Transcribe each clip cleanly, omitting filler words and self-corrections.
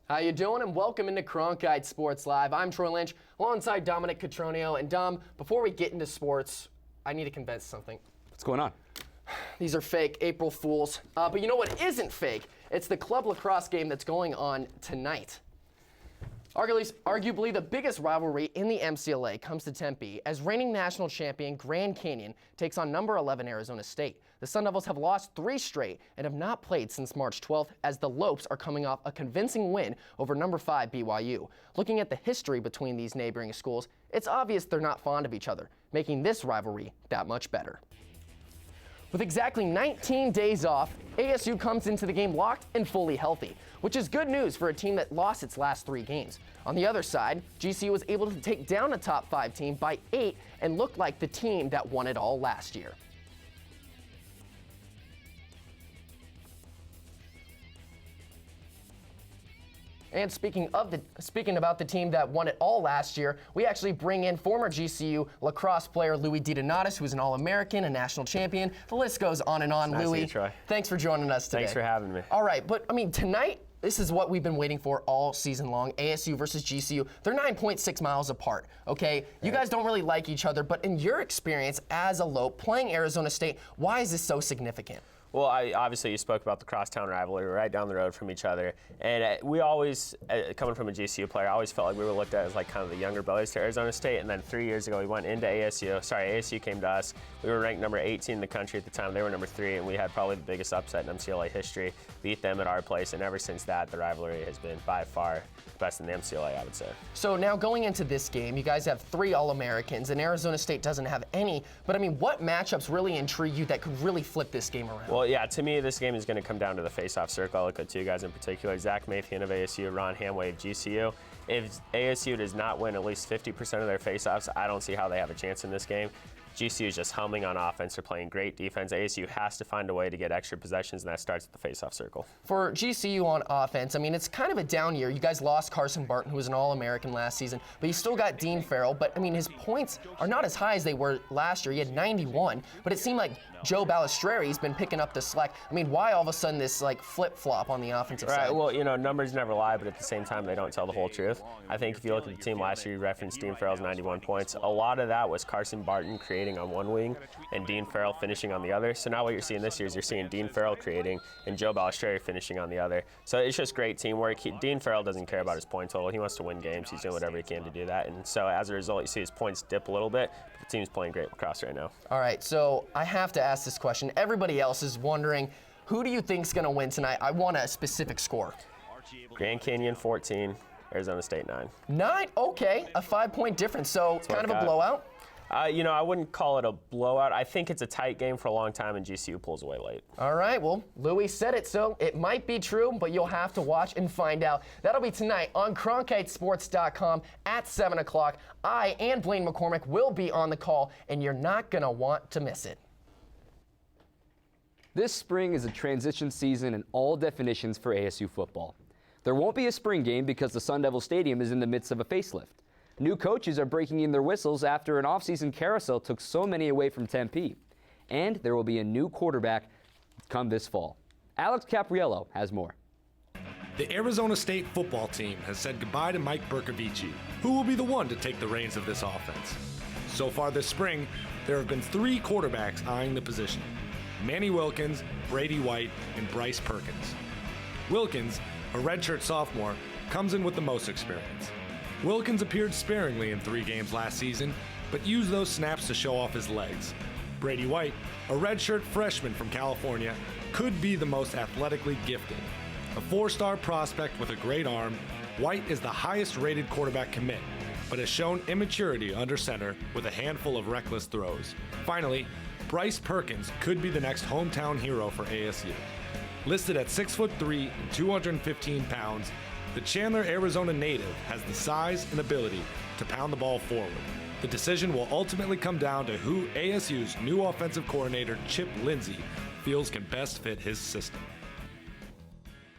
How you doing? And welcome into Cronkite Sports Live. I'm Troy Lynch, alongside Dominic Cotroneo. And Dom, before we get into sports, I need to confess something. What's going on? These are fake April Fools. But you know what isn't fake? It's the club lacrosse game that's going on tonight. Arguably the biggest rivalry in the MCLA comes to Tempe as reigning national champion Grand Canyon takes on number 11 Arizona State. The Sun Devils have lost 3 straight and have not played since March 12th as the Lopes are coming off a convincing win over number 5 BYU. Looking at the history between these neighboring schools, it's obvious they're not fond of each other, making this rivalry that much better. With exactly 19 days off, ASU comes into the game locked and fully healthy, which is good news for a team that lost its last 3 games. On the other side, GCU was able to take down a top 5 team by 8 and looked like the team that won it all last year. And speaking about the team that won it all last year, we actually bring in former GCU lacrosse player Louis DiDonatis, who's an All-American, a national champion. The list goes on and on. Nice Louis, to meet you, Troy. Thanks for joining us today. Thanks for having me. All right, but I mean, tonight, this is what we've been waiting for all season long, ASU versus GCU. They're 9.6 miles apart, okay? You guys don't really like each other, but in your experience as a Lope playing Arizona State, why is this so significant? Well, obviously you spoke about the crosstown rivalry right down the road from each other, and we always, coming from a GCU player, I always felt like we were looked at as like kind of the younger brothers to Arizona State. And then 3 years ago we went into ASU came to us. We were ranked number 18 in the country at the time. They were number 3, and we had probably the biggest upset in MCLA history. Beat them at our place, and ever since that, the rivalry has been by far best in the MCLA, I would say. So now going into this game, you guys have 3 All-Americans, and Arizona State doesn't have any. But I mean, what matchups really intrigue you that could really flip this game around? Well, yeah, to me, this game is going to come down to the face-off circle. I'll look at 2 guys in particular, Zach Mathian of ASU, Ron Hamway of GCU. If ASU does not win at least 50% of their face-offs, I don't see how they have a chance in this game. GCU is just humming on offense. They're playing great defense. ASU has to find a way to get extra possessions, and that starts at the face-off circle. For GCU on offense, I mean, it's kind of a down year. You guys lost Carson Barton, who was an All-American last season, but you still got Dean Farrell. But, I mean, his points are not as high as they were last year. He had 91, but it seemed like Joe Balistreri's been picking up the slack. I mean, why all of a sudden this, like, flip-flop on the offensive side? Right, well, you know, numbers never lie, but at the same time, they don't tell the whole truth. I think if you look at the team last year, you referenced Dean Farrell's 91 points. A lot of that was Carson Barton creating on one wing and Dean Farrell finishing on the other. So now what you're seeing this year is you're seeing Dean Farrell creating and Joe Balistreri finishing on the other. So it's just great teamwork. Dean Farrell doesn't care about his point total. He wants to win games. He's doing whatever he can to do that. And so as a result, you see his points dip a little bit, but the team's playing great lacrosse right now. All right, so I have to ask this question. Everybody else is wondering, who do you think's going to win tonight? I want a specific score. Grand Canyon 14, Arizona State 9. 9? Okay, a 5-point difference. So That's kind of a blowout? You know, I wouldn't call it a blowout. I think it's a tight game for a long time, and GCU pulls away late. All right, well, Louis said it, so it might be true, but you'll have to watch and find out. That'll be tonight on CronkiteSports.com at 7 o'clock. I and Blaine McCormick will be on the call, and you're not going to want to miss it. This spring is a transition season in all definitions for ASU football. There won't be a spring game because the Sun Devil Stadium is in the midst of a facelift. New coaches are breaking in their whistles after an offseason carousel took so many away from Tempe. And there will be a new quarterback come this fall. Alex Capriello has more. The Arizona State football team has said goodbye to Mike Bercovici, who will be the one to take the reins of this offense. So far this spring, there have been 3 quarterbacks eyeing the position: Manny Wilkins, Brady White, and Bryce Perkins. Wilkins, a redshirt sophomore, comes in with the most experience. Wilkins appeared sparingly in 3 games last season, but used those snaps to show off his legs. Brady White, a redshirt freshman from California, could be the most athletically gifted. A 4-star prospect with a great arm, White is the highest-rated quarterback commit, but has shown immaturity under center with a handful of reckless throws. Finally, Bryce Perkins could be the next hometown hero for ASU. Listed at 6'3" and 215 pounds, the Chandler, Arizona native has the size and ability to pound the ball forward. The decision will ultimately come down to who ASU's new offensive coordinator, Chip Lindsey, feels can best fit his system.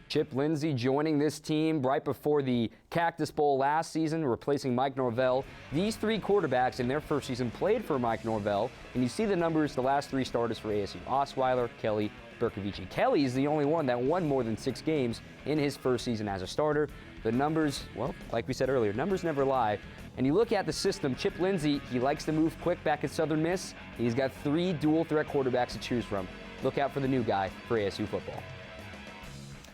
Chip Lindsey joining this team right before the Cactus Bowl last season, replacing Mike Norvell. These 3 quarterbacks in their first season played for Mike Norvell, and you see the numbers, the last 3 starters for ASU: Osweiler, Kelly, Berkovici. Kelly is the only one that won more than 6 games in his first season as a starter. The numbers, well, like we said earlier, numbers never lie. And you look at the system, Chip Lindsey, he likes to move quick back at Southern Miss. He's got 3 dual-threat quarterbacks to choose from. Look out for the new guy for ASU football.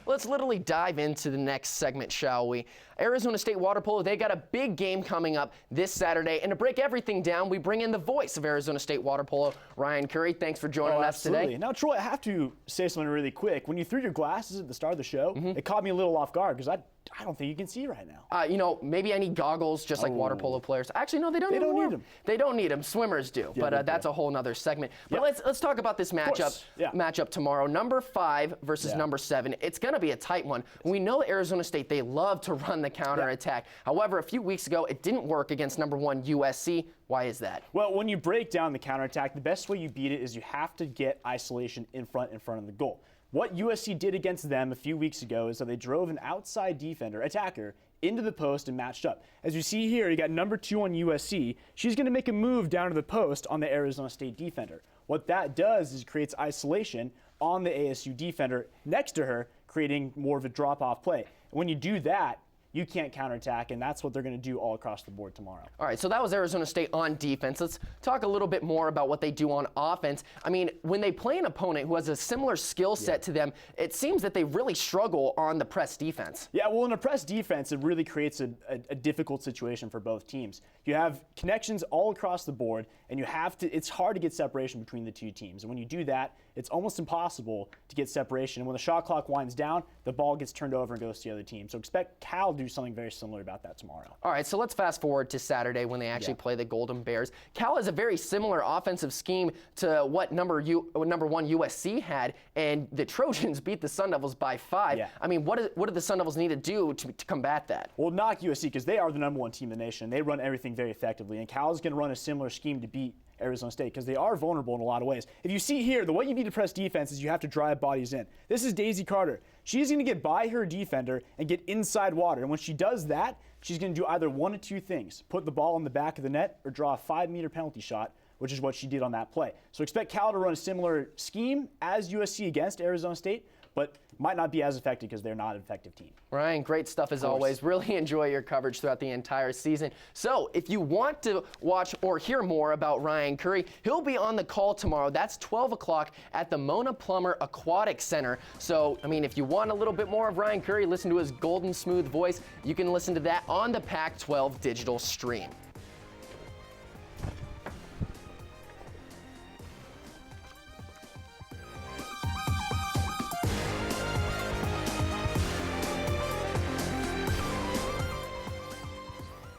Let's literally dive into the next segment, shall we? Arizona State water polo, they got a big game coming up this Saturday. And to break everything down, we bring in the voice of Arizona State water polo, Ryan Curry. Thanks for joining us today. Now, Troy, I have to say something really quick. When you threw your glasses at the start of the show, it caught me a little off guard because I don't think you can see right now. You know, maybe I need goggles just like water polo players. Actually, no, they don't need them. They don't need them. Swimmers do. Yeah, but that's a whole nother segment. But let's talk about this matchup tomorrow. Number 5 versus number 7. It's going to be a tight one. We know Arizona State, they love to run the counterattack. However, a few weeks ago, it didn't work against number 1 USC. Why is that? Well, when you break down the counterattack, the best way you beat it is you have to get isolation in front of the goal. What USC did against them a few weeks ago is that they drove an outside attacker, into the post and matched up. As you see here, you got number 2 on USC. She's going to make a move down to the post on the Arizona State defender. What that does is creates isolation on the ASU defender next to her, creating more of a drop-off play. And when you do that, you can't counterattack, and that's what they're going to do all across the board tomorrow. All right, so that was Arizona State on defense. Let's talk a little bit more about what they do on offense. I mean, when they play an opponent who has a similar skill set to them, it seems that they really struggle on the press defense. Yeah, well, in a press defense, it really creates a difficult situation for both teams. You have connections all across the board, and it's hard to get separation between the 2 teams. And when you do that, it's almost impossible to get separation. And when the shot clock winds down, the ball gets turned over and goes to the other team. So expect Cal to do something very similar about that tomorrow. All right, so let's fast forward to Saturday when they actually play the Golden Bears. Cal has a very similar offensive scheme to what number 1 USC had, and the Trojans beat the Sun Devils by 5. Yeah. I mean, what do the Sun Devils need to do to combat that? Well, knock USC because they are the number 1 team in the nation. They run everything very effectively, and Cal is going to run a similar scheme to beat Arizona State because they are vulnerable in a lot of ways. If you see here, the way you need to press defense is you have to drive bodies in. This is Daisy Carter. She's going to get by her defender and get inside water. And when she does that, she's going to do either one of 2 things: put the ball in the back of the net or draw a 5-meter penalty shot, which is what she did on that play. So expect Cal to run a similar scheme as USC against Arizona State, but might not be as effective because they're not an effective team. Ryan, great stuff as always. Really enjoy your coverage throughout the entire season. So if you want to watch or hear more about Ryan Curry, he'll be on the call tomorrow. That's 12 o'clock at the Mona Plummer Aquatic Center. So, I mean, if you want a little bit more of Ryan Curry, listen to his golden smooth voice, you can listen to that on the Pac-12 digital stream.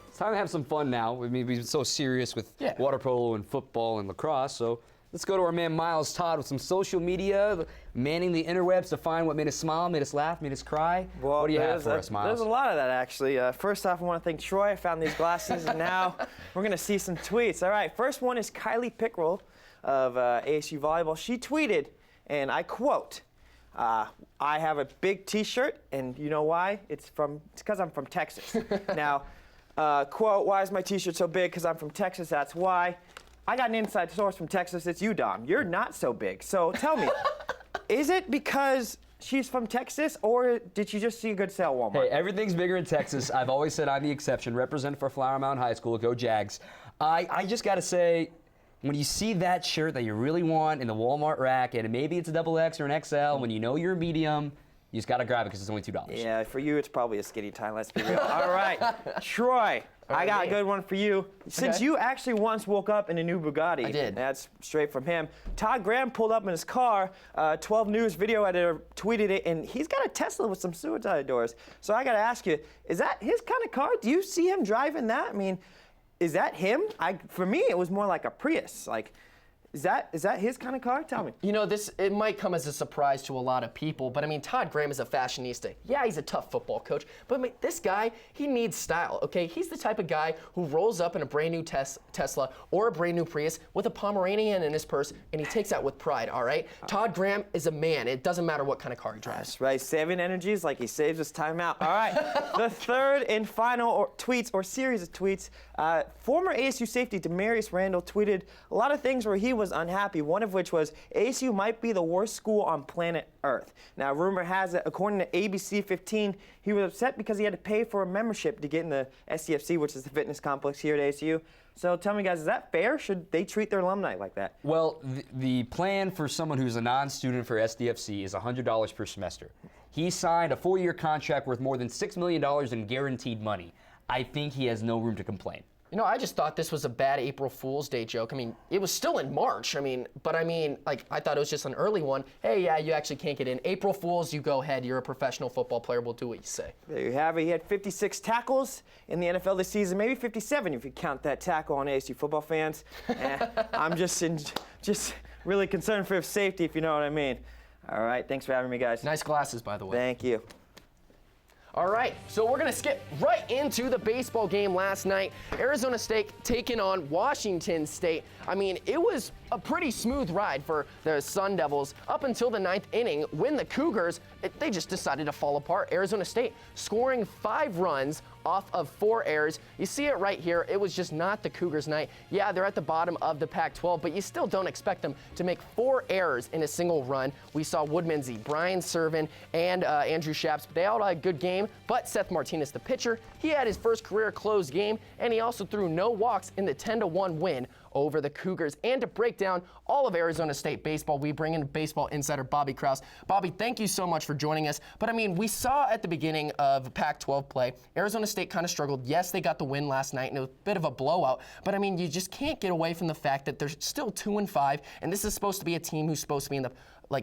It's time to have some fun now. I mean, we've been so serious with water polo and football and lacrosse, so let's go to our man Miles Todd with some social media, manning the interwebs to find what made us smile, made us laugh, made us cry. Well, what do you have for us, Miles? There's a lot of that, actually. First off, I want to thank Troy. I found these glasses, and now we're going to see some tweets. All right, first one is Kylie Pickrell of ASU Volleyball. She tweeted, and I quote, I have a big T-shirt, and you know why? It's because I'm from Texas. Now, quote, why is my T-shirt so big? Because I'm from Texas, that's why. I got an inside source from Texas. It's you, Dom. You're not so big. So tell me, is it because she's from Texas, or did she just see a good sale at Walmart? Hey, everything's bigger in Texas. I've always said I'm the exception. Represent for Flower Mound High School. Go Jags. I just got to say, when you see that shirt that you really want in the Walmart rack, and maybe it's a XXL or an XL, when you know you're a medium, you just got to grab it because it's only $2. Yeah, for you, it's probably a skinny tie, let's be real. All right, Troy, I got a good one for you. Since you actually once woke up in a new Bugatti. I did. That's straight from him. Todd Graham pulled up in his car, 12 News video editor tweeted it, and he's got a Tesla with some suicide doors. So I got to ask you, is that his kind of car? Do you see him driving that? I mean, is that him? For me, it was more like a Prius. Like, Is that his kind of car? Tell me. You know, it might come as a surprise to a lot of people, but I mean, Todd Graham is a fashionista. Yeah, he's a tough football coach, but I mean, this guy, he needs style, okay? He's the type of guy who rolls up in a brand new Tesla or a brand new Prius with a Pomeranian in his purse, and he takes that with pride, all right? Todd Graham is a man. It doesn't matter what kind of car he drives. That's right. Saving energy is like he saves his time out. All right. The third and final tweets or series of tweets. Former ASU safety Demarius Randall tweeted a lot of things where he was unhappy, one of which was ASU might be the worst school on planet Earth. Now, rumor has it, according to ABC 15, he was upset because he had to pay for a membership to get in the SCFC, which is the fitness complex here at ASU. So tell me, guys, is that fair? Should they treat their alumni like that? Well, the plan for someone who's a non-student for SDFC is $100 per semester. He signed a 4-year contract worth more than $6 million in guaranteed money. I think he has no room to complain. You know, I just thought this was a bad April Fool's Day joke. I mean, it was still in March. Like, I thought it was just an early one. Hey, yeah, you actually can't get in. April Fools, you go ahead. You're a professional football player. We'll do what you say. There you have it. He had 56 tackles in the NFL this season, maybe 57 if you count that tackle on ASU football fans. I'm just really concerned for his safety, if you know what I mean. All right, thanks for having me, guys. Nice glasses, by the way. Thank you. All right, so we're going to skip right into the baseball game last night. Arizona State taking on Washington State. I mean, it was a pretty smooth ride for the Sun Devils up until the 9th inning when the Cougars, they just decided to fall apart. Arizona State scoring 5 runs off of 4 errors. You see it right here. It was just not the Cougars' night. Yeah, they're at the bottom of the Pac-12, but you still don't expect them to make 4 errors in a single run. We saw Woodmansey, Brian Servin, and Andrew Shaps. They all had a good game, but Seth Martinez, the pitcher, he had his first career closed game, and he also threw no walks in the 10-1 win over the Cougars. And to break down all of Arizona State baseball, we bring in baseball insider Bobby Kraus. Bobby, thank you so much for joining us. But I mean, we saw at the beginning of Pac-12 play, Arizona State kind of struggled. Yes, they got the win last night, and it was a bit of a blowout. But I mean, you just can't get away from the fact that they're still 2-5, and this is supposed to be a team who's supposed to be in the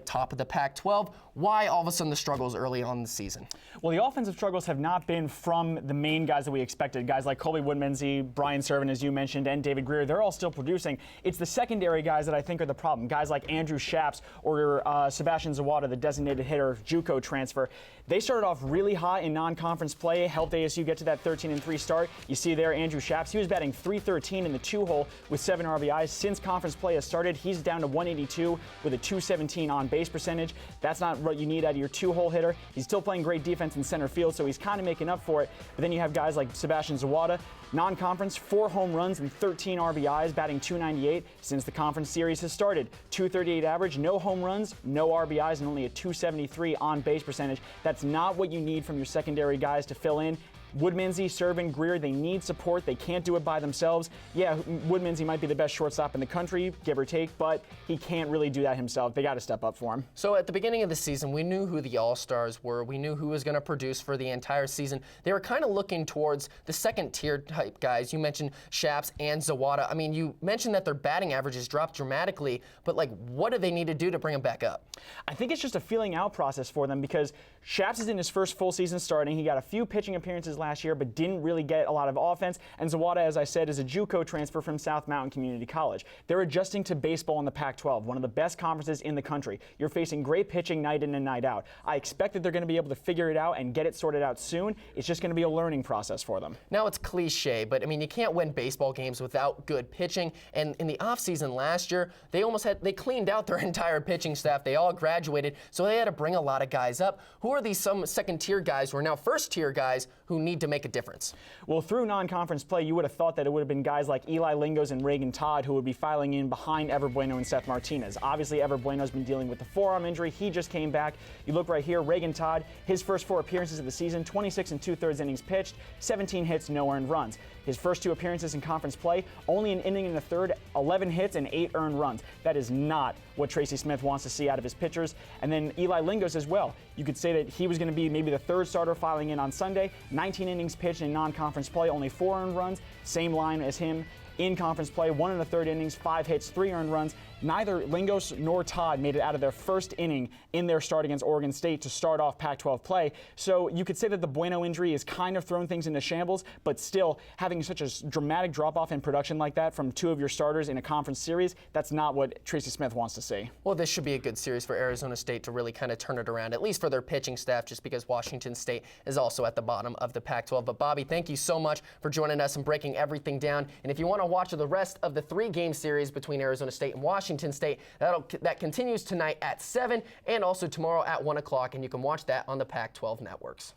top of the Pac-12. Why all of a sudden the struggles early on in the season? Well, the offensive struggles have not been from the main guys that we expected. Guys like Colby Woodmansey, Brian Servin, as you mentioned, and David Greer, they're all still producing. It's the secondary guys that I think are the problem. Guys like Andrew Shaps or Sebastian Zawada, the designated hitter, JUCO transfer. They started off really hot in non-conference play, helped ASU get to that 13-3 start. You see there Andrew Shaps, he was batting .313 in the 2-hole with 7 RBIs. Since conference play has started, he's down to .182 with a .217 on-base percentage. That's not what you need out of your 2-hole hitter. He's still playing great defense in center field, so he's kind of making up for it. But then you have guys like Sebastian Zawada, non-conference, 4 home runs and 13 RBIs, batting .298 since the conference series has started. .238 average, no home runs, no RBIs, and only a .273 on-base percentage. That's not what you need from your secondary guys to fill in. Woodmansey, Servin, Greer, they need support. They can't do it by themselves. Yeah, Woodmansey might be the best shortstop in the country, give or take, but he can't really do that himself. They got to step up for him. So at the beginning of the season, we knew who the All-Stars were. We knew who was going to produce for the entire season. They were kind of looking towards the second-tier type guys. You mentioned Shaps and Zawada. I mean, you mentioned that their batting averages dropped dramatically, but like, what do they need to do to bring them back up? I think it's just a feeling out process for them because Shaps is in his first full season starting. He got a few pitching appearances last year, but didn't really get a lot of offense. And Zawada, as I said, is a JUCO transfer from South Mountain Community College. They're adjusting to baseball in the Pac-12, one of the best conferences in the country. You're facing great pitching night in and night out. I expect that they're going to be able to figure it out and get it sorted out soon. It's just going to be a learning process for them. Now, it's cliche, but I mean, you can't win baseball games without good pitching. And in the offseason last year, they cleaned out their entire pitching staff. They all graduated, so they had to bring a lot of guys up. Who are these some second-tier guys who are now first-tier guys who need to make a difference? Well, through non-conference play, you would have thought that it would have been guys like Eli Lingos and Reagan Todd who would be filing in behind Ever Bueno and Seth Martinez. Obviously, Ever Bueno's been dealing with the forearm injury. He just came back. You look right here, Reagan Todd, his first 4 appearances of the season, 26 2/3 innings pitched, 17 hits, no earned runs. His first 2 appearances in conference play, only an inning in the third, 11 hits and 8 earned runs. That is not what Tracy Smith wants to see out of his pitchers. And then Eli Lingos as well. You could say that he was going to be maybe the 3rd starter filing in on Sunday. 19 innings pitched in non-conference play, only 4 earned runs. Same line as him in conference play, 1 1/3 innings, 5 hits, 3 earned runs. neither Lingos nor Todd made it out of their first inning in their start against Oregon State to start off Pac-12 play. So you could say that the Bueno injury has kind of thrown things into shambles, but still having such a dramatic drop-off in production like that from two of your starters in a conference series, that's not what Tracy Smith wants to see. Well, this should be a good series for Arizona State to really kind of turn it around, at least for their pitching staff, just because Washington State is also at the bottom of the Pac-12. But Bobby, thank you so much for joining us and breaking everything down. And if you want to watch the rest of the 3-game series between Arizona State and Washington State, that continues tonight at 7 and also tomorrow at 1 o'clock, and you can watch that on the Pac-12 networks.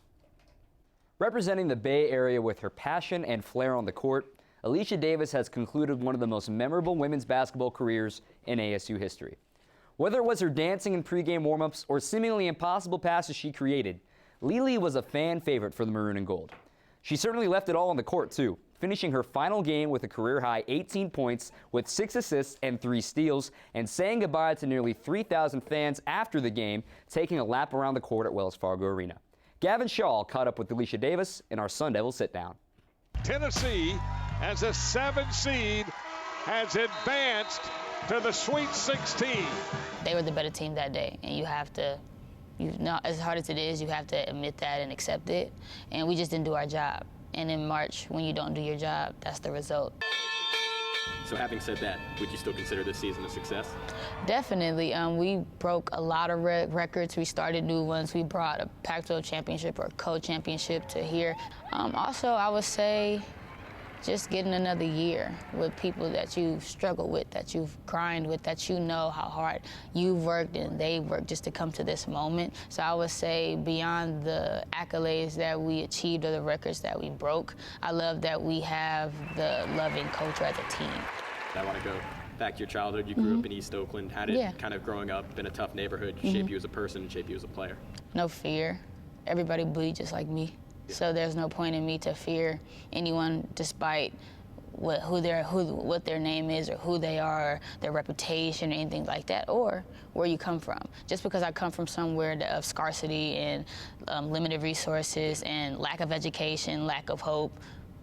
Representing the Bay Area with her passion and flair on the court, Alicia Davis has concluded one of the most memorable women's basketball careers in ASU history. Whether it was her dancing in pregame warmups or seemingly impossible passes she created, Lily was a fan favorite for the Maroon and Gold. She certainly left it all on the court, too, finishing her final game with a career-high 18 points with 6 assists and 3 steals, and saying goodbye to nearly 3,000 fans after the game, taking a lap around the court at Wells Fargo Arena. Gavin Shawl caught up with Alicia Davis in our Sun Devil sit-down. Tennessee, as a 7 seed, has advanced to the Sweet 16. They were the better team that day, and you have to, as hard as it is, you have to admit that and accept it. And we just didn't do our job. And in March, when you don't do your job, that's the result. So having said that, would you still consider this season a success? Definitely. We broke a lot of records. We started new ones. We brought a Pac-12 championship or co-championship to here. Also, I would say just getting another year with people that you've struggled with, that you've grinded with, that you know how hard you've worked and they've worked just to come to this moment. So I would say beyond the accolades that we achieved or the records that we broke, I love that we have the loving culture as a team. I want to go back to your childhood. You grew up in East Oakland. How did kind of growing up in a tough neighborhood shape you as a person and shape you as a player? No fear. Everybody bleeds just like me. So there's no point in me to fear anyone despite what their name is or who they are, or their reputation or anything like that, or where you come from. Just because I come from somewhere of scarcity and limited resources and lack of education, lack of hope,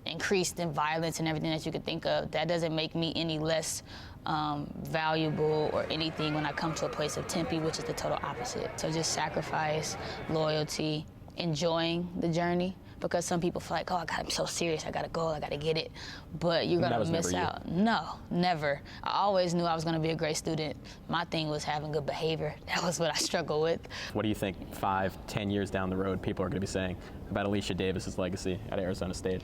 increased in violence and everything that you could think of, that doesn't make me any less valuable or anything when I come to a place of Tempe, which is the total opposite. So just sacrifice, loyalty, enjoying the journey, because some people feel like, oh, I'm so serious, I got a goal, I got to get it, but you're going to miss out. No, never. I always knew I was going to be a great student. My thing was having good behavior. That was what I struggled with. What do you think 5-10 years down the road people are going to be saying about Alicia Davis's legacy at Arizona State?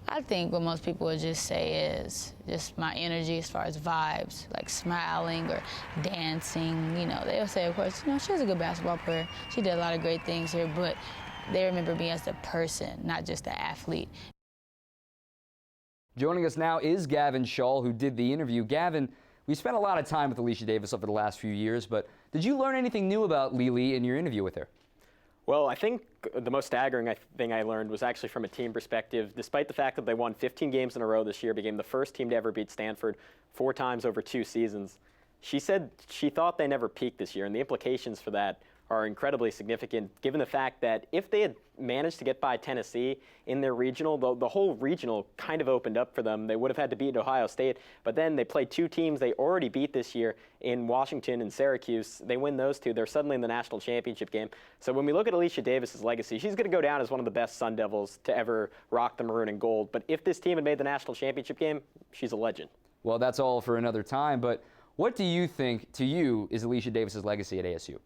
I think what most people would just say is just my energy as far as vibes, like smiling or dancing. You know, they'll say, of course, you know, she was a good basketball player. She did a lot of great things here, but they remember me as a person, not just an athlete. Joining us now is Gavin Shawl, who did the interview. Gavin, we spent a lot of time with Alicia Davis over the last few years, but did you learn anything new about Lily in your interview with her? Well, I think the most staggering thing I learned was actually from a team perspective. Despite the fact that they won 15 games in a row this year, became the first team to ever beat Stanford 4 times over 2 seasons, she said she thought they never peaked this year, and the implications for that are incredibly significant, given the fact that if they had managed to get by Tennessee in their regional, the whole regional kind of opened up for them. They would have had to beat Ohio State, but then they played 2 teams they already beat this year in Washington and Syracuse. They win those 2. They're suddenly in the national championship game. So when we look at Alicia Davis's legacy, she's going to go down as one of the best Sun Devils to ever rock the maroon and gold. But if this team had made the national championship game, she's a legend. Well, that's all for another time, but what do you think, to you, is Alicia Davis's legacy at ASU?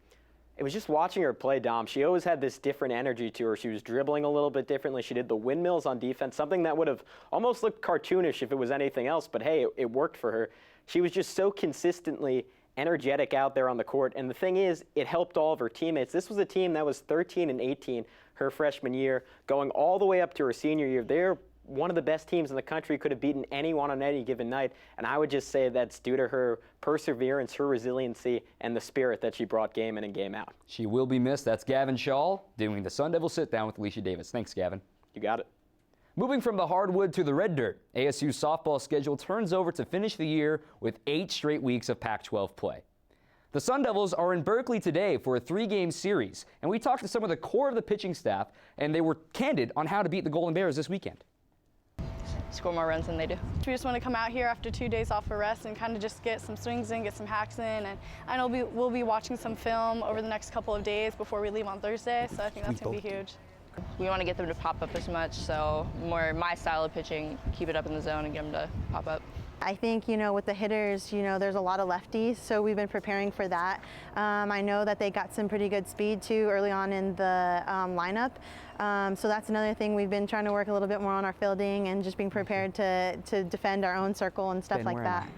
It was just watching her play, Dom. She always had this different energy to her. She was dribbling a little bit differently. She did the windmills on defense, something that would have almost looked cartoonish if it was anything else, but hey, it worked for her. She was just so consistently energetic out there on the court, and the thing is, it helped all of her teammates. This was a team that was 13-18 her freshman year, going all the way up to her senior year. They're one of the best teams in the country, could have beaten anyone on any given night, and I would just say that's due to her perseverance, her resiliency, and the spirit that she brought game in and game out. She will be missed. That's Gavin Shaw doing the Sun Devil sit-down with Alicia Davis. Thanks, Gavin. You got it. Moving from the hardwood to the red dirt, ASU softball schedule turns over to finish the year with 8 straight weeks of Pac-12 play. The Sun Devils are in Berkeley today for a 3-game series, and we talked to some of the core of the pitching staff, and they were candid on how to beat the Golden Bears this weekend. score more runs than they do. We just want to come out here after 2 days off of rest and kind of just get some swings in, get some hacks in, and I know we'll be watching some film over the next couple of days before we leave on Thursday, so I think that's going to be huge. We want to get them to pop up as much, so more my style of pitching, keep it up in the zone and get them to pop up. I think, with the hitters, there's a lot of lefties, so we've been preparing for that. I know that they got some pretty good speed too early on in the lineup. So that's another thing. We've been trying to work a little bit more on our fielding and just being prepared to defend our own circle and stuff like that.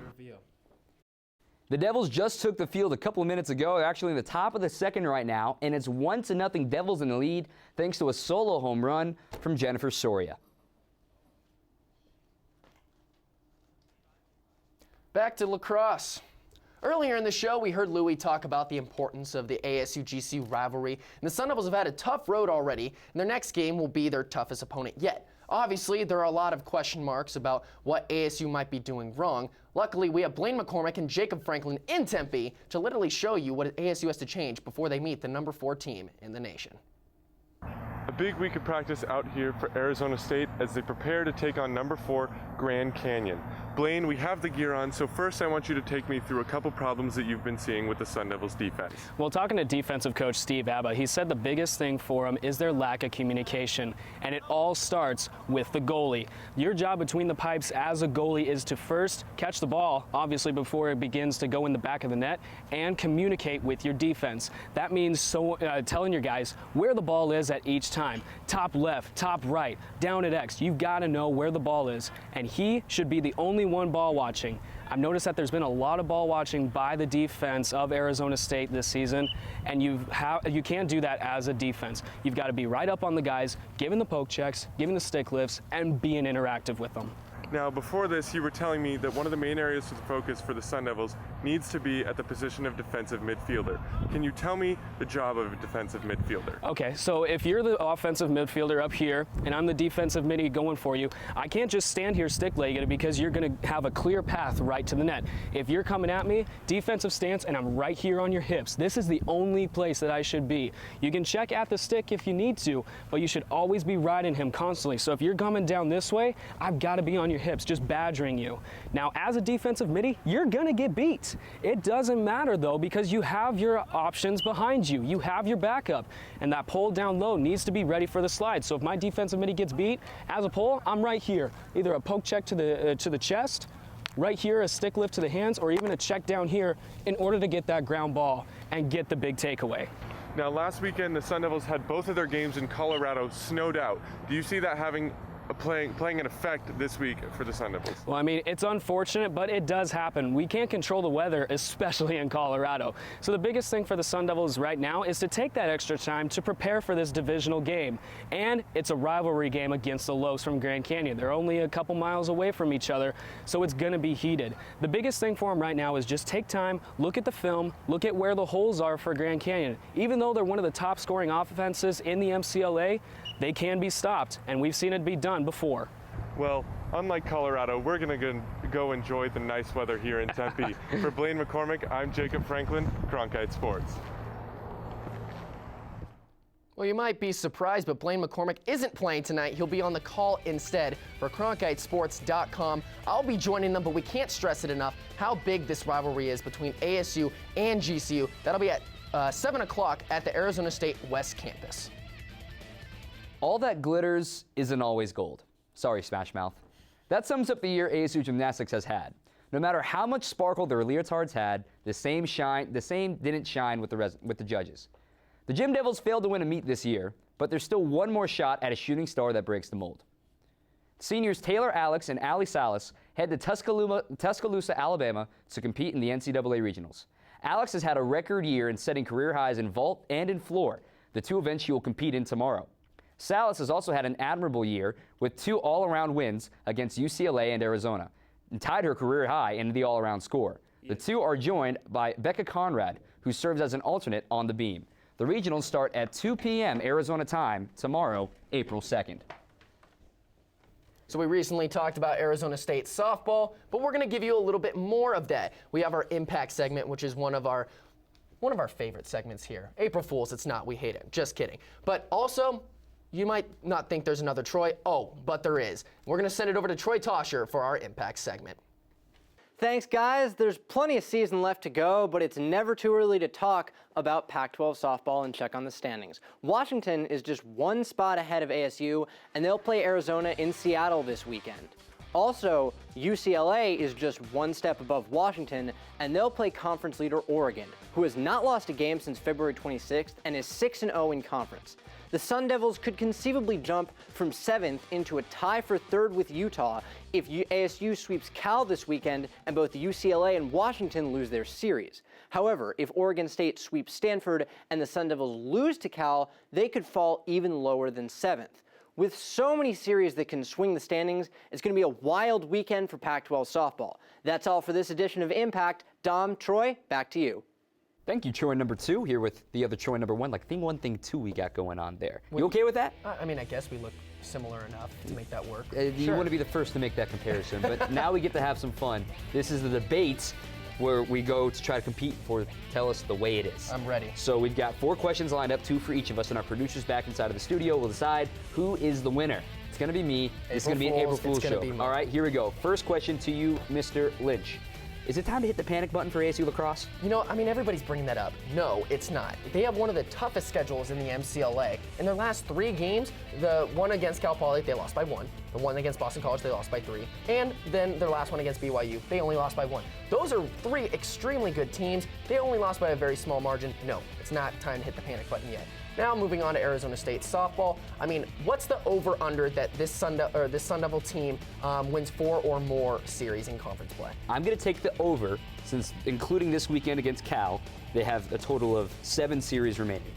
The Devils just took the field a couple of minutes ago. They're actually in the top of the second right now, and it's 1-0 Devils in the lead thanks to a solo home run from Jennifer Soria. Back to lacrosse. Earlier in the show, we heard Louie talk about the importance of the ASU-GCU rivalry, and the Sun Devils have had a tough road already, and their next game will be their toughest opponent yet. Obviously, there are a lot of question marks about what ASU might be doing wrong. Luckily, we have Blaine McCormick and Jacob Franklin in Tempe to literally show you what ASU has to change before they meet the number 4 team in the nation. A big week of practice out here for Arizona State as they prepare to take on number 4 Grand Canyon. Blaine, we have the gear on, so first I want you to take me through a couple problems that you've been seeing with the Sun Devils defense. Well, talking to defensive coach Steve Abba, he said the biggest thing for him is their lack of communication, and it all starts with the goalie. Your job between the pipes as a goalie is to first catch the ball, obviously before it begins to go in the back of the net, and communicate with your defense. That means telling your guys where the ball is at each time. Top left, top right, down at X. You've got to know where the ball is, and he should be the only one ball watching. I've noticed that there's been a lot of ball watching by the defense of Arizona State this season, and you can't do that as a defense. You've got to be right up on the guys, giving the poke checks, giving the stick lifts, and being interactive with them. Now, before this, you were telling me that one of the main areas of focus for the Sun Devils needs to be at the position of defensive midfielder. Can you tell me the job of a defensive midfielder? Okay, so if you're the offensive midfielder up here and I'm the defensive midi going for you, I can't just stand here stick-legged because you're going to have a clear path right to the net. If you're coming at me, defensive stance, and I'm right here on your hips, this is the only place that I should be. You can check at the stick if you need to, but you should always be riding him constantly. So if you're coming down this way, I've got to be on your hips, just badgering you. Now, as a defensive midi, you're going to get beat. It doesn't matter, though, because you have your options behind you. You have your backup, and that pole down low needs to be ready for the slide. So if my defensive midi gets beat, as a pole, I'm right here. Either a poke check to the chest, right here, a stick lift to the hands, or even a check down here in order to get that ground ball and get the big takeaway. Now, last weekend, the Sun Devils had both of their games in Colorado snowed out. Do you see that having playing an effect this week for the Sun Devils? Well, I mean, it's unfortunate, but it does happen. We can't control the weather, especially in Colorado. So the biggest thing for the Sun Devils right now is to take that extra time to prepare for this divisional game. And it's a rivalry game against the Lopes from Grand Canyon. They're only a couple miles away from each other, so it's going to be heated. The biggest thing for them right now is just take time, look at the film, look at where the holes are for Grand Canyon. Even though they're one of the top scoring offenses in the MCLA, they can be stopped, and we've seen it be done before. Well, unlike Colorado, we're going to go enjoy the nice weather here in Tempe. For Blaine McCormick, I'm Jacob Franklin, Cronkite Sports. Well, you might be surprised, but Blaine McCormick isn't playing tonight. He'll be on the call instead for CronkiteSports.com. I'll be joining them, but we can't stress it enough how big this rivalry is between ASU and GCU. That'll be at 7 o'clock at the Arizona State West Campus. All that glitters isn't always gold. Sorry, Smash Mouth. That sums up the year ASU Gymnastics has had. No matter how much sparkle their leotards had, the same didn't shine with the judges. The Gym Devils failed to win a meet this year, but there's still one more shot at a shooting star that breaks the mold. Seniors Taylor Alex and Allie Salas head to Tuscaloosa, Alabama to compete in the NCAA Regionals. Alex has had a record year in setting career highs in vault and in floor, the two events she will compete in tomorrow. Salas has also had an admirable year with 2 all-around wins against UCLA and Arizona, and tied her career high in the all-around score. The two are joined by Becca Conrad, who serves as an alternate on the beam. The regionals start at 2 p.m. Arizona time tomorrow, April 2nd. So we recently talked about Arizona State softball, but we're going to give you a little bit more of that. We have our Impact segment, which is one of our favorite segments here. April Fools, it's not, we hate it. Just kidding. But also, You might not think there's another Troy. Oh, but there is. We're going to send it over to Troy Tosher for our Impact segment. Thanks, guys. There's plenty of season left to go, but it's never too early to talk about Pac-12 softball and check on the standings. Washington is just one spot ahead of ASU, and they'll play Arizona in Seattle this weekend. Also, UCLA is just one step above Washington, and they'll play conference leader Oregon, who has not lost a game since February 26th and is 6-0 in conference. The Sun Devils could conceivably jump from 7th into a tie for 3rd with Utah if ASU sweeps Cal this weekend and both UCLA and Washington lose their series. However, if Oregon State sweeps Stanford and the Sun Devils lose to Cal, they could fall even lower than 7th. With so many series that can swing the standings, it's going to be a wild weekend for Pac-12 softball. That's all for this edition of Impact. Dom, Troy, back to you. Thank you, Troy number 2, here with the other Troy number 1. Like thing 1, thing 2 we got going on there. You okay with that? I mean, I guess we look similar enough to make that work. You want to be the first to make that comparison, but now we get to have some fun. This is the debate where we go to try to compete for Tell Us the Way It Is. I'm ready. So we've got 4 questions lined up, 2 for each of us, and our producers back inside of the studio will decide who is the winner. It's going to be me. It's going to be an April Fool's show. All right, here we go. First question to you, Mr. Lynch. Is it time to hit the panic button for ASU lacrosse? You know, I mean, everybody's bringing that up. No, it's not. They have one of the toughest schedules in the MCLA. In their last 3 games, the one against Cal Poly, they lost by 1. The one against Boston College, they lost by 3. And then their last one against BYU, they only lost by 1. Those are 3 extremely good teams. They only lost by a very small margin. No, it's not time to hit the panic button yet. Now moving on to Arizona State softball. I mean, what's the over/under that this Sun Devil team wins 4 or more series in conference play? I'm going to take the over, since including this weekend against Cal, they have a total of 7 series remaining.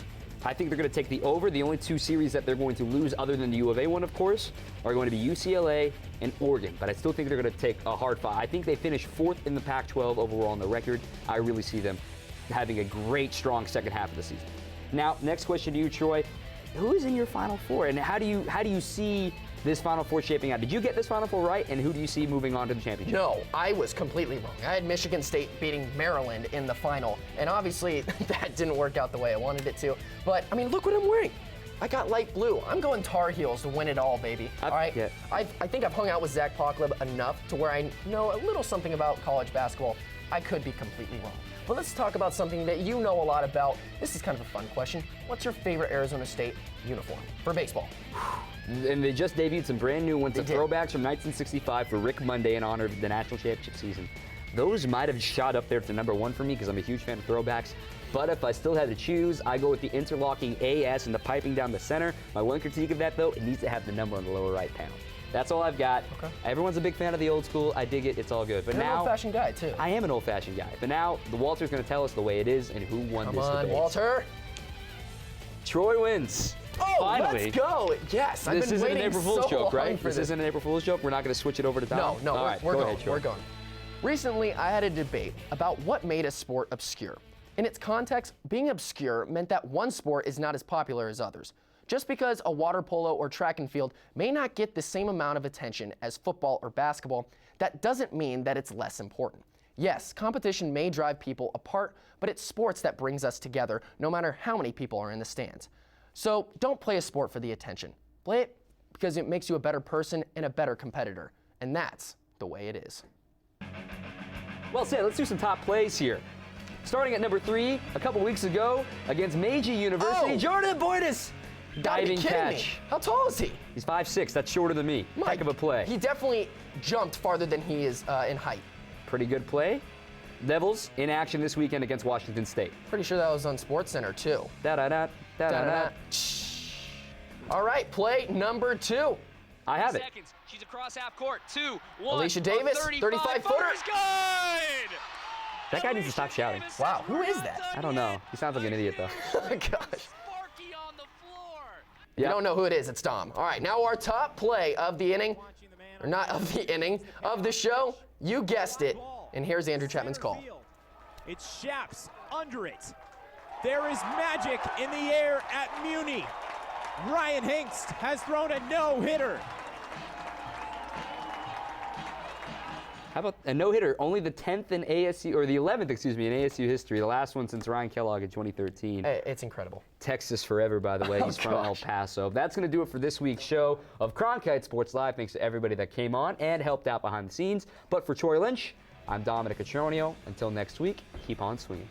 I think they're going to take the over. The only 2 series that they're going to lose, other than the U of A one, of course, are going to be UCLA and Oregon. But I still think they're going to take a hard fight. I think they finished 4th in the Pac-12 overall on the record. I really see them having a great, strong second half of the season. Now, next question to you, Troy. Who is in your Final Four, and how do you see this Final Four shaping out? Did you get this Final Four right, and who do you see moving on to the championship? No, I was completely wrong. I had Michigan State beating Maryland in the final, and obviously that didn't work out the way I wanted it to. But, I mean, look what I'm wearing. I got light blue. I'm going Tar Heels to win it all, baby. All right? Yeah. I think I've hung out with Zach Pockleb enough to where I know a little something about college basketball. I could be completely wrong. But let's talk about something that you know a lot about. This is kind of a fun question. What's your favorite Arizona State uniform for baseball? And they just debuted some brand new ones, throwbacks from 1965 for Rick Monday in honor of the national championship season. Those might have shot up there to number 1 for me because I'm a huge fan of throwbacks. But if I still had to choose, I go with the interlocking AS and the piping down the center. My one critique of that, though, it needs to have the number on the lower right panel. That's all I've got. Okay. Everyone's a big fan of the old school. I dig it. It's all good. But You're now, an old-fashioned guy, too. I am an old-fashioned guy. But now, the Walter's going to tell us the way it is and who won this debate. Come on, Walter. Troy wins. Oh, finally. Let's go. Yes, I've been waiting so long for this. This isn't an April Fool's joke, right? This isn't an April Fool's joke? We're not going to switch it over to Dom? No, all right, we're go going. ahead, Troy. We're going. Recently, I had a debate about what made a sport obscure. In its context, being obscure meant that one sport is not as popular as others. Just because a water polo or track and field may not get the same amount of attention as football or basketball, that doesn't mean that it's less important. Yes, competition may drive people apart, but it's sports that brings us together, no matter how many people are in the stands. So don't play a sport for the attention. Play it because it makes you a better person and a better competitor. And that's the way it is. Well said. Let's do some top plays here. Starting at number 3, a couple weeks ago against Meiji University, Jordan Boydis. Diving catch. Me. How tall is he? He's 5'6". That's shorter than me. Heck of a play. He definitely jumped farther than he is in height. Pretty good play. Devils in action this weekend against Washington State. Pretty sure that was on SportsCenter too. Da-da-da, da-da-da. All right, play number 2. I have it. Seconds. She's across half court. 2, 1. Alicia Davis, 35-footer. Good! That guy needs to stop shouting. Wow, who is that? I don't know. He sounds like an idiot though. Oh my gosh. You don't know who it is, it's Dom. All right, now our top play of the inning, or not of the inning, of the show. You guessed it. And here's Andrew Chapman's call. It's Shaps under it. There is magic in the air at Muni. Ryan Hingst has thrown a no-hitter. How about a no-hitter? Only the 10th in ASU, or the 11th, excuse me, in ASU history. The last one since Ryan Kellogg in 2013. It's incredible. Texas forever, by the way. He's from El Paso. That's going to do it for this week's show of Cronkite Sports Live. Thanks to everybody that came on and helped out behind the scenes. But for Troy Lynch, I'm Dominic Cotronio. Until next week, keep on swinging.